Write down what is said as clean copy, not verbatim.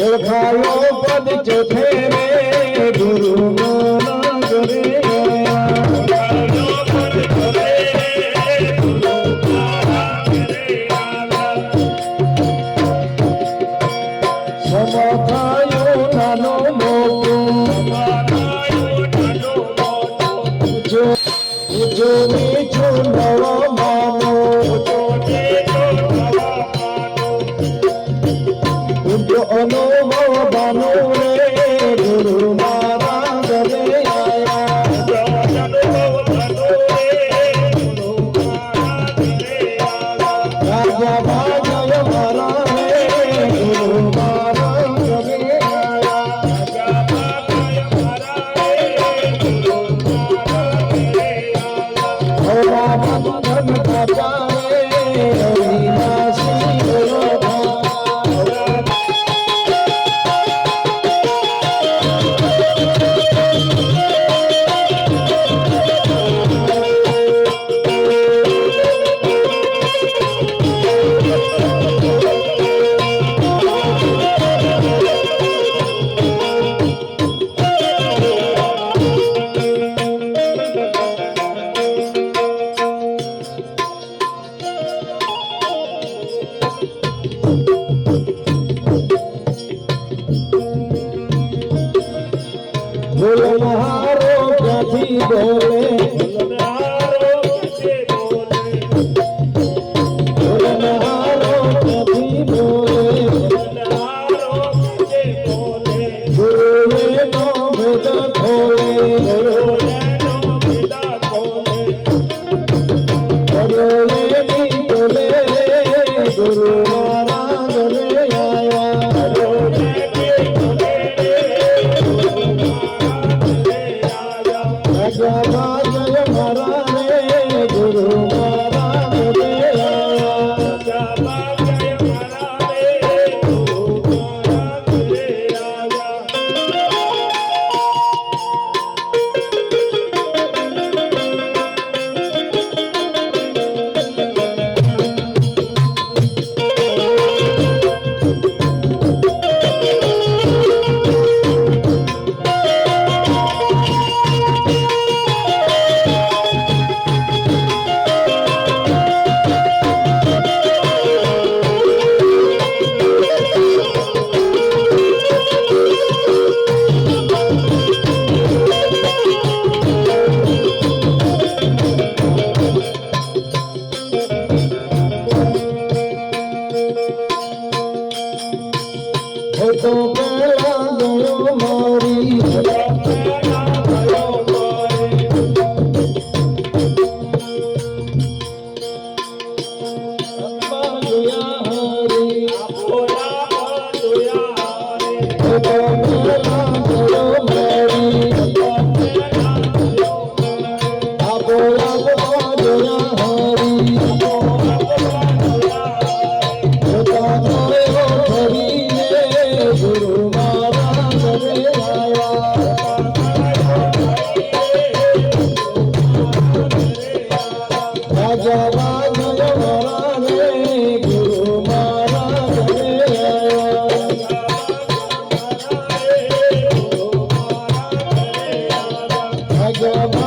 ઓળખાયો પદ ચોથે રે ગુરુ મારા ઘરે ઓળખાયો પદ ચોથે રે ગુરુ મારા ઘરે સમથાયો નાનો મોટો જો મીઠો નવો માનો અનુભવ બાનો રે ગુરુ મારા ઘરે આયા રાજા બાજય મારા રે ગુરુ મારા ઘરે આયા ધન કાચા રે અવિનાશી બોલ મહારો ક્યાંથી બોલે બોલ મહારો ક્યાંથી બોલે ગુરુએ નો ભેદ ખોલે પડ્યોએ ની બોલે ગુરુ મારા ઘરે આયા રાજા બાજય મારા રે ગુરુ મારા ઘરે તો પેલા ગયો મારી રાજા બાજય મારા રે ગુરુ મારા ઘરે આયા રાજા